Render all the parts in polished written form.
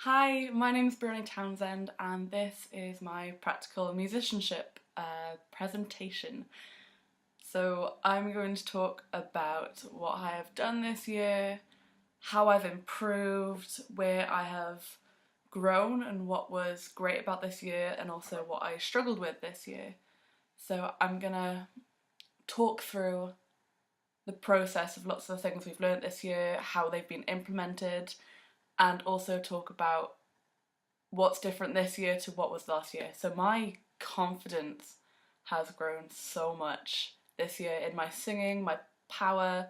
Hi, my name is Brianna Townsend and this is my practical musicianship presentation. So I'm going to talk about what I have done this year, how I've improved, where I have grown and what was great about this year, and also what I struggled with this year. So I'm gonna talk through the process of lots of the things we've learnt this year, how they've been implemented, and also talk about what's different this year to what was last year. So my confidence has grown so much this year in my singing. My power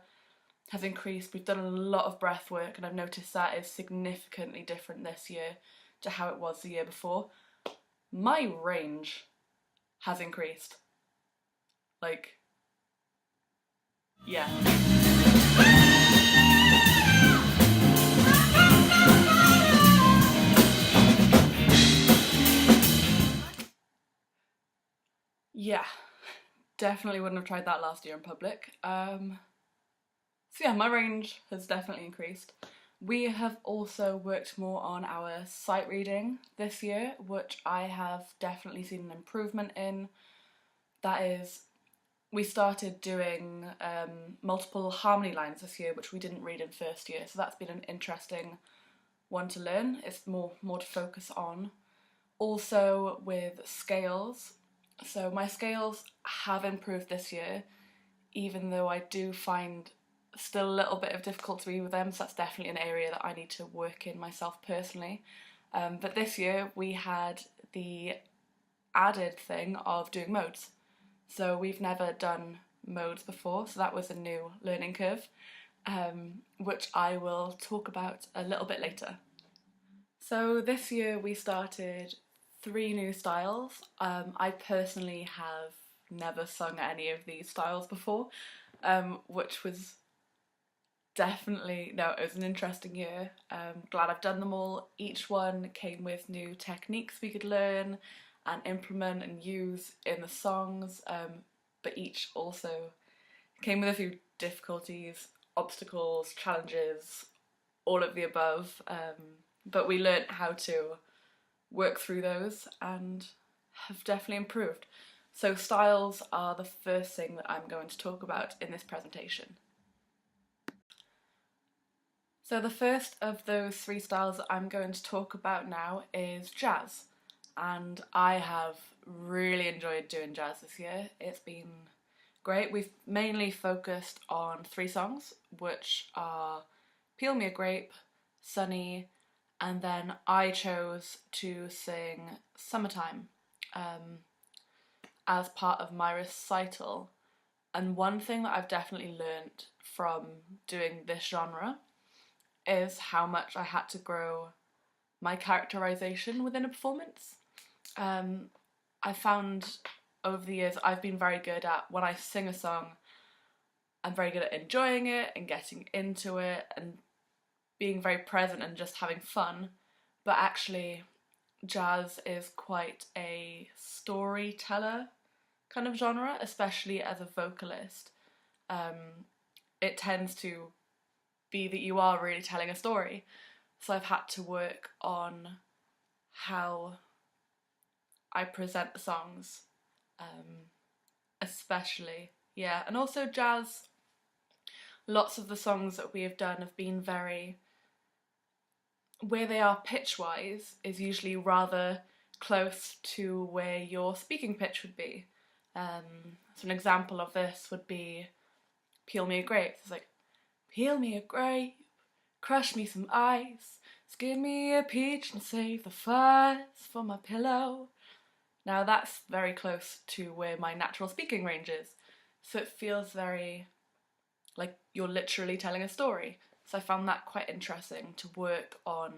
has increased. We've done a lot of breath work and I've noticed that is significantly different this year to how it was the year before. My range has increased. Like, yeah. Yeah, definitely wouldn't have tried that last year in public. So yeah, my range has definitely increased. We have also worked more on our sight reading this year, which I have definitely seen an improvement in. That is, we started doing multiple harmony lines this year, which we didn't read in first year, so that's been an interesting one to learn. It's more to focus on. Also with scales, so my scales have improved this year, even though I do find still a little bit of difficulty with them, so that's definitely an area that I need to work in myself personally. But this year we had the added thing of doing modes. So we've never done modes before, so that was a new learning curve, which I will talk about a little bit later. So this year we started 3 new styles. I personally have never sung any of these styles before, which was definitely, no, it was an interesting year. Glad I've done them all. Each one came with new techniques we could learn and implement and use in the songs, but each also came with a few difficulties, obstacles, challenges, all of the above. But we learnt how to work through those and have definitely improved. So styles are the first thing that I'm going to talk about in this presentation. So the first of those 3 styles that I'm going to talk about now is jazz, and I have really enjoyed doing jazz this year. It's been great. We've mainly focused on 3 songs, which are Peel Me a Grape, Sunny, and then I chose to sing Summertime as part of my recital. And one thing that I've definitely learnt from doing this genre is how much I had to grow my characterization within a performance. I found over the years I've been very good at, when I sing a song, I'm very good at enjoying it and getting into it and being very present and just having fun, but actually jazz is quite a storyteller kind of genre, especially as a vocalist. It tends to be that you are really telling a story. So I've had to work on how I present the songs, especially, yeah. And also jazz, lots of the songs that we have done have been very, where they are pitch-wise is usually rather close to where your speaking pitch would be. So an example of this would be Peel Me a Grape. It's like, peel me a grape, crush me some ice, skin me a peach and save the fuzz for my pillow. Now that's very close to where my natural speaking range is, so it feels very like you're literally telling a story. So I found that quite interesting to work on,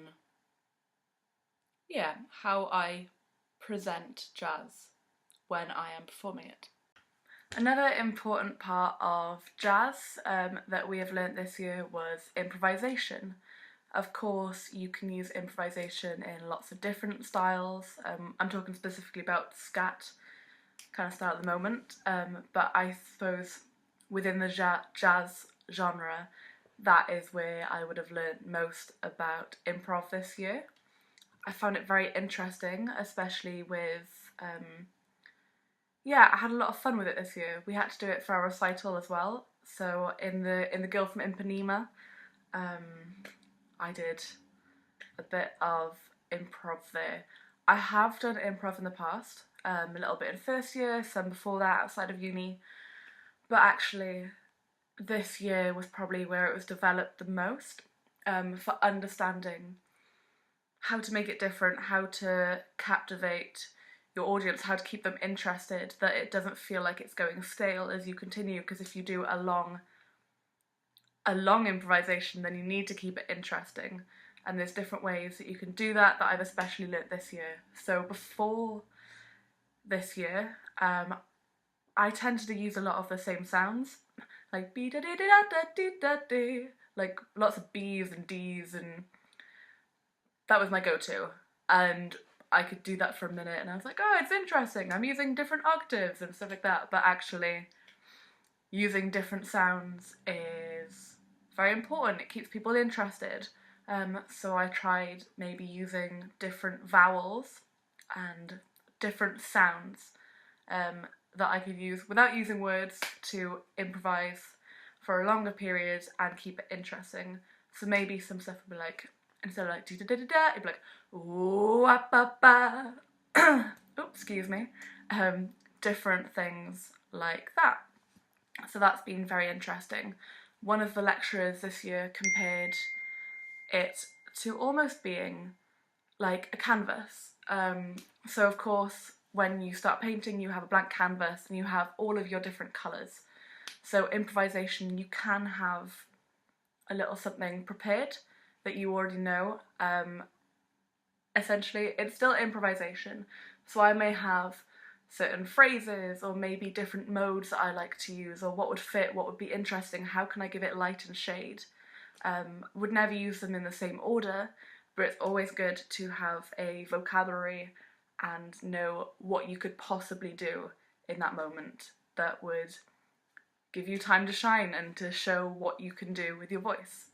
yeah, how I present jazz when I am performing it. Another important part of jazz that we have learnt this year was improvisation. Of course, you can use improvisation in lots of different styles. I'm talking specifically about scat kind of style at the moment, but I suppose within the jazz genre, that is where I would have learnt most about improv this year. I found it very interesting, especially with, yeah, I had a lot of fun with it this year. We had to do it for our recital as well. So in the Girl from Ipanema, I did a bit of improv there. I have done improv in the past, a little bit in first year, some before that outside of uni, but actually this year was probably where it was developed the most, for understanding how to make it different, how to captivate your audience, how to keep them interested, that it doesn't feel like it's going stale as you continue, because if you do a long improvisation, then you need to keep it interesting. And there's different ways that you can do that I've especially learnt this year. So before this year, I tended to use a lot of the same sounds, like be da da da da da da da, like lots of B's and D's, and that was my go-to. And I could do that for a minute, and I was like, oh, it's interesting. I'm using different octaves and stuff like that. But actually, using different sounds is very important. It keeps people interested. So I tried maybe using different vowels and different sounds that I could use without using words to improvise for a longer period and keep it interesting. So maybe some stuff would be like, instead of like da da da da, it'd be like ooh ah ba ba. Oops, excuse me. Different things like that. So that's been very interesting. One of the lecturers this year compared it to almost being like a canvas. So of course, when you start painting, you have a blank canvas and you have all of your different colours. So improvisation, you can have a little something prepared that you already know. Essentially, it's still improvisation. So I may have certain phrases or maybe different modes that I like to use, or what would fit, what would be interesting, how can I give it light and shade. Would never use them in the same order, but it's always good to have a vocabulary and know what you could possibly do in that moment that would give you time to shine and to show what you can do with your voice.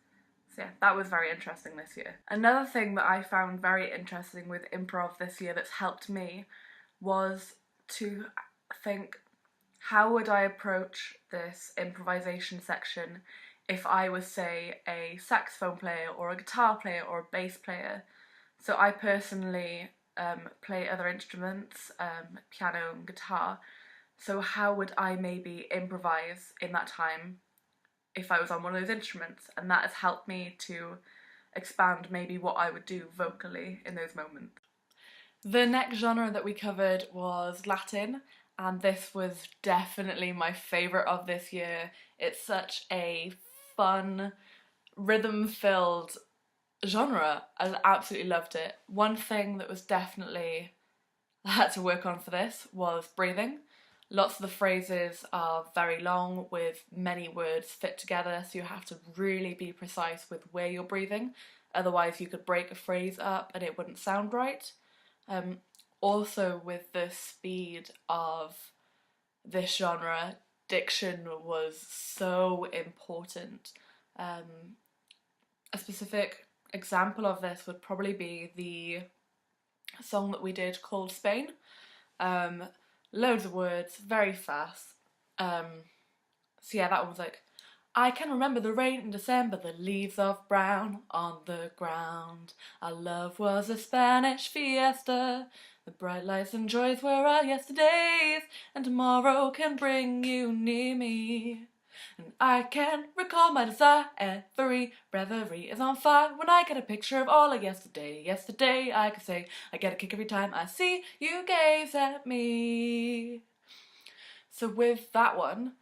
So yeah, that was very interesting this year. Another thing that I found very interesting with improv this year that's helped me was to think, how would I approach this improvisation section if I was, say, a saxophone player or a guitar player or a bass player? So I personally play other instruments, piano and guitar. So how would I maybe improvise in that time if I was on one of those instruments? And that has helped me to expand maybe what I would do vocally in those moments. The next genre that we covered was Latin, and this was definitely my favourite of this year. It's such a fun, rhythm-filled genre. I absolutely loved it. One thing that was definitely I had to work on for this was breathing. Lots of the phrases are very long with many words fit together, so you have to really be precise with where you're breathing. Otherwise you could break a phrase up and it wouldn't sound right. Also, with the speed of this genre, diction was so important. A specific example of this would probably be the song that we did called Spain. Loads of words, very fast. So yeah, that one was like, I can remember the rain in December, the leaves of brown on the ground. Our love was a Spanish fiesta. The bright lights and joys were our yesterdays, and tomorrow can bring you near me. And I can recall my desire, every reverie is on fire. When I get a picture of all of yesterday, yesterday I can say, I get a kick every time I see you gaze at me. So with that one,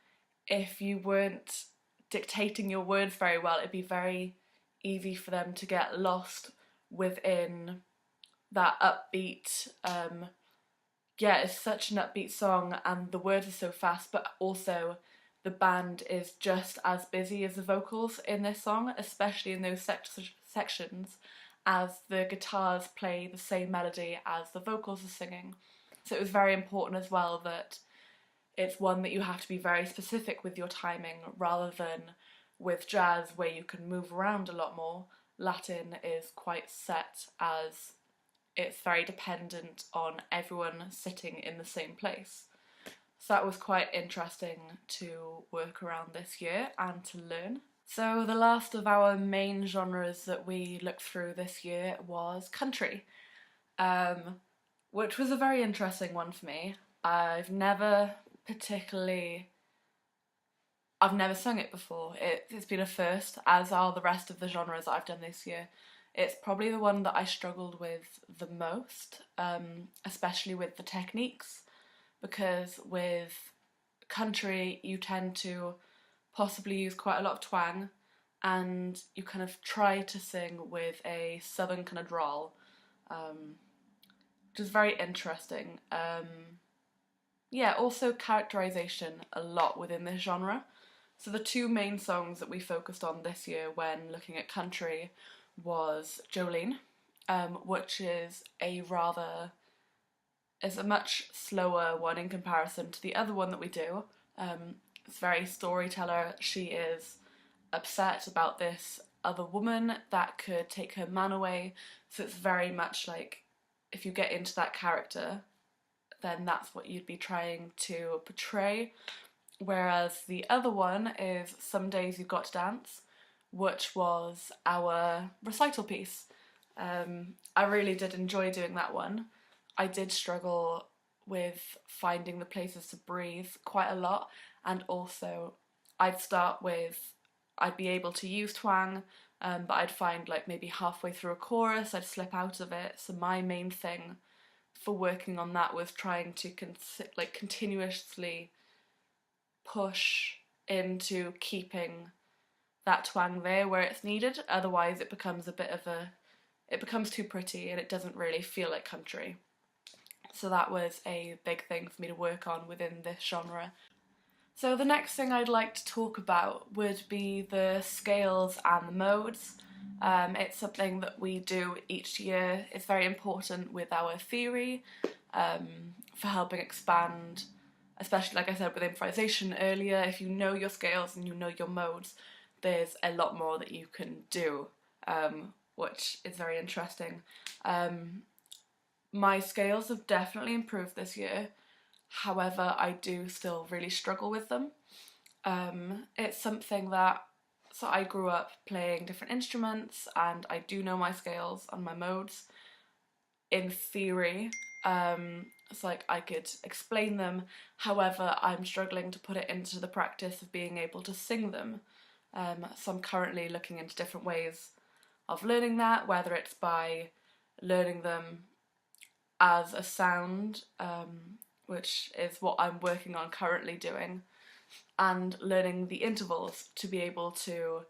if you weren't dictating your words very well, it'd be very easy for them to get lost within that upbeat, yeah, it's such an upbeat song and the words are so fast, but also the band is just as busy as the vocals in this song, especially in those sections, as the guitars play the same melody as the vocals are singing. So it was very important as well that it's one that you have to be very specific with your timing, rather than with jazz where you can move around a lot more. Latin is quite set as it's very dependent on everyone sitting in the same place. So that was quite interesting to work around this year and to learn. So the last of our main genres that we looked through this year was country, um, which was a very interesting one for me. Particularly, I've never sung it before. It's been a first, as are the rest of the genres that I've done this year. It's probably the one that I struggled with the most, especially with the techniques, because with country you tend to possibly use quite a lot of twang, and you kind of try to sing with a southern kind of drawl, which is very interesting. Yeah, also characterization a lot within this genre. So the two main songs that we focused on this year when looking at country was Jolene, which is a much slower one in comparison to the other one that we do. It's very storyteller. She is upset about this other woman that could take her man away. So it's very much like, if you get into that character, then that's what you'd be trying to portray. Whereas the other one is Some Days You've Got to Dance, which was our recital piece. I really did enjoy doing that one. I did struggle with finding the places to breathe quite a lot, and also I'd be able to use twang, but I'd find like maybe halfway through a chorus I'd slip out of it. So my main thing for working on that was trying to continuously push into keeping that twang there where it's needed. Otherwise it becomes it becomes too pretty and it doesn't really feel like country. So that was a big thing for me to work on within this genre. So the next thing I'd like to talk about would be the scales and the modes. It's something that we do each year. It's very important with our theory, for helping expand, especially like I said with improvisation earlier. If you know your scales and you know your modes, there's a lot more that you can do, which is very interesting. My scales have definitely improved this year. However, I do still really struggle with them. It's something that, so I grew up playing different instruments and I do know my scales and my modes in theory. It's like I could explain them. However, I'm struggling to put it into the practice of being able to sing them. So I'm currently looking into different ways of learning that, whether it's by learning them as a sound, which is what I'm working on currently doing, and learning the intervals to be able to,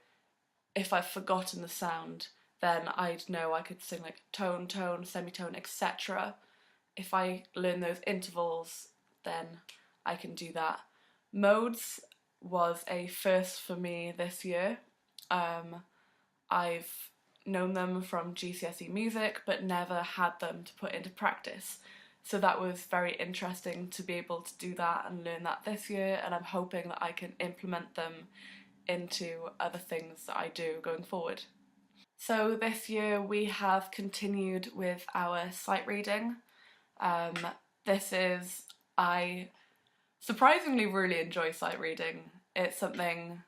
if I've forgotten the sound, then I'd know I could sing like tone, tone, semitone, etc. If I learn those intervals, then I can do that. Modes was a first for me this year. I've known them from GCSE music but never had them to put into practice. So that was very interesting to be able to do that and learn that this year, and I'm hoping that I can implement them into other things that I do going forward. So this year we have continued with our sight reading. Um, I surprisingly really enjoy sight reading. It's something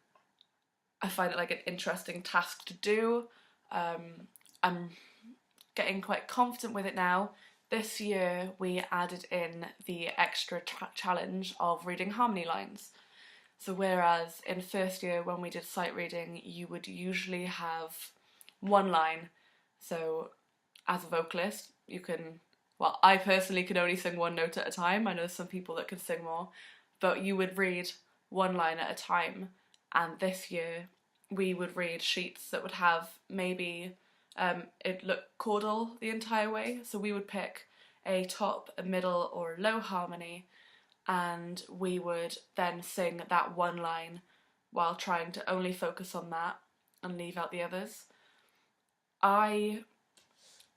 I find it like an interesting task to do. I'm getting quite confident with it now. This year we added in the extra challenge of reading harmony lines. So whereas in first year when we did sight reading, you would usually have one line. So as a vocalist, you can, well, I personally can only sing one note at a time. I know some people that can sing more, but you would read one line at a time. And this year we would read sheets that would have maybe it'd look chordal the entire way. So we would pick a top, a middle, or a low harmony, and we would then sing that one line while trying to only focus on that and leave out the others.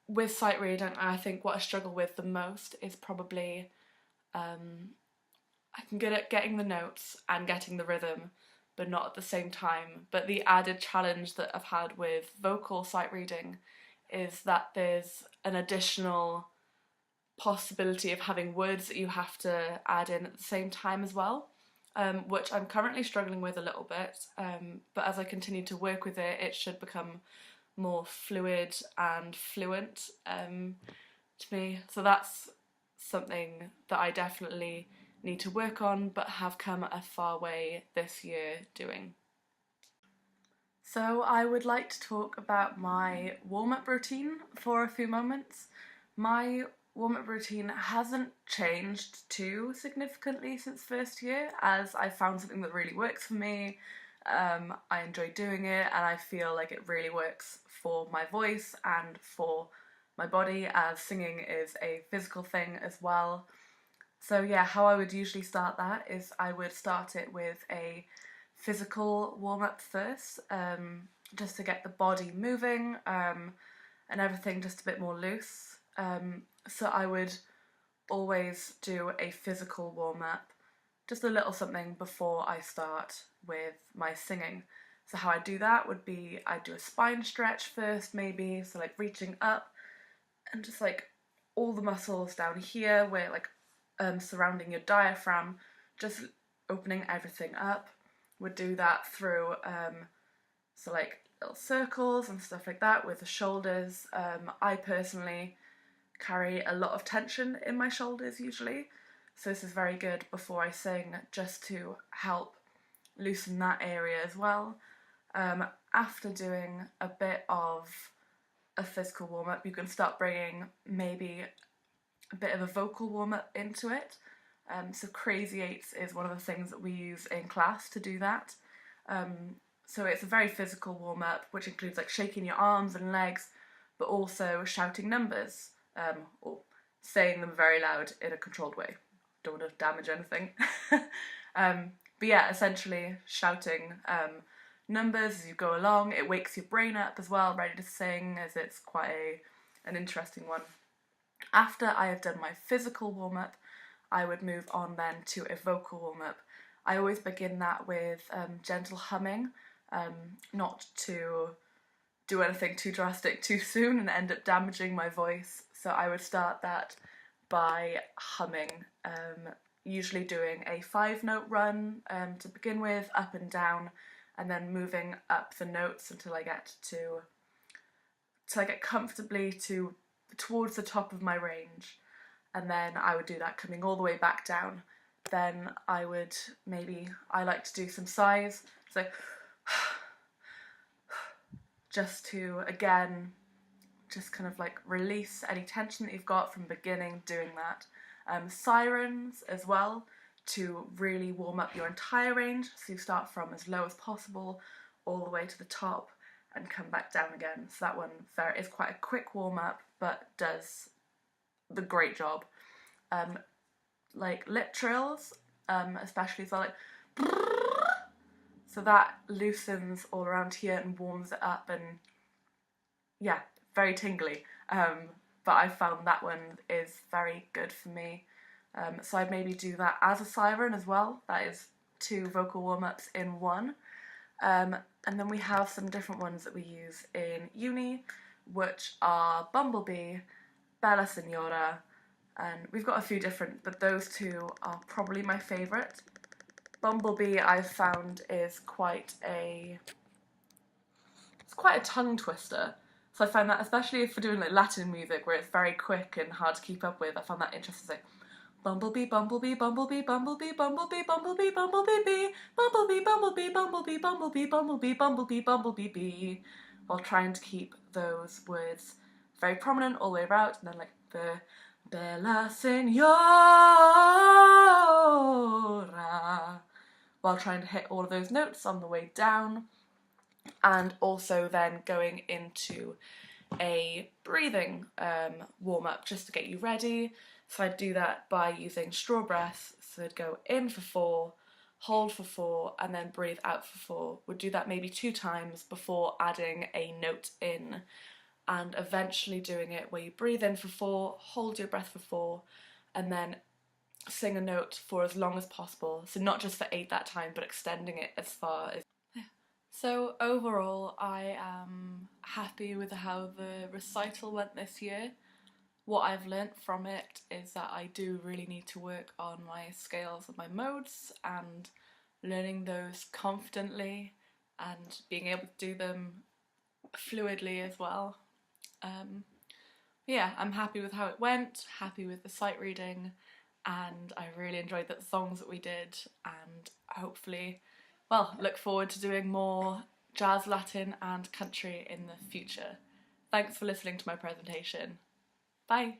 With sight reading, I think what I struggle with the most is probably I can get at getting the notes and getting the rhythm, but not at the same time. But the added challenge that I've had with vocal sight reading is that there's an additional possibility of having words that you have to add in at the same time as well, which I'm currently struggling with a little bit, but as I continue to work with it, it should become more fluid and fluent to me. So that's something that I definitely need to work on, but have come a far way this year doing. So I would like to talk about my warm-up routine for a few moments. My warm-up routine hasn't changed too significantly since first year, as I found something that really works for me. I enjoy doing it, and I feel like it really works for my voice and for my body, as singing is a physical thing as well. So yeah, how I would usually start that is I would start it with a physical warm-up first, just to get the body moving, and everything just a bit more loose. So I would always do a physical warm-up, just a little something before I start with my singing. So how I do that would be I'd do a spine stretch first, maybe, so like reaching up and just like all the muscles down here where like surrounding your diaphragm, just opening everything up. Would do that through so like little circles and stuff like that with the shoulders. I personally carry a lot of tension in my shoulders usually, so this is very good before I sing, just to help loosen that area as well. After doing a bit of a physical warm-up, you can start bringing maybe a bit of a vocal warm-up into it. So crazy eights is one of the things that we use in class to do that. So it's a very physical warm-up, which includes like shaking your arms and legs, but also shouting numbers, or saying them very loud in a controlled way. Don't want to damage anything. But yeah, essentially shouting numbers as you go along. It wakes your brain up as well, ready to sing, as it's quite an interesting one. After I have done my physical warm-up, I would move on then to a vocal warm-up. I always begin that with gentle humming, not to do anything too drastic too soon and end up damaging my voice. So I would start that by humming, usually doing a 5-note run to begin with, up and down, and then moving up the notes until I get comfortably towards the top of my range. And then I would do that coming all the way back down. Then I like to do some sighs, so just to, again, just kind of like release any tension that you've got from beginning doing that. Sirens as well, to really warm up your entire range, so you start from as low as possible all the way to the top and come back down again. So that one is quite a quick warm up, but does the great job. Like lip trills, especially, so like so that loosens all around here and warms it up, and yeah, very tingly. But I found that one is very good for me. So I'd maybe do that as a siren as well. That is 2 vocal warm-ups in one. And then we have some different ones that we use in uni, which are Bumblebee, Bella Signora, and we've got a few different, but those 2 are probably my favourite. Bumblebee, I've found, is quite a tongue twister. So I find that, especially if we're doing like Latin music where it's very quick and hard to keep up with, I found that interesting. Like, Bumblebee, bumblebee, bumblebee, bumblebee, bumblebee, bumblebee, bumblebee, bee, bumblebee, bumblebee, bumblebee, bumblebee, bumblebee, bumblebee, bumblebee, bee, while trying to keep those words very prominent all the way around, and then like the Bella Signora, while trying to hit all of those notes on the way down, and also then going into a breathing warm-up just to get you ready. So I'd do that by using straw breaths, so I'd go in for 4, hold for 4, and then breathe out for 4. Would do that maybe 2 times before adding a note in, and eventually doing it where you breathe in for 4, hold your breath for 4, and then sing a note for as long as possible. So not just for 8 that time, but extending it as far as So overall, I am happy with how the recital went this year. What I've learnt from it is that I do really need to work on my scales and my modes and learning those confidently and being able to do them fluidly as well. Yeah, I'm happy with how it went, happy with the sight reading, and I really enjoyed the songs that we did, and hopefully, well, look forward to doing more jazz, Latin and country in the future. Thanks for listening to my presentation. Bye!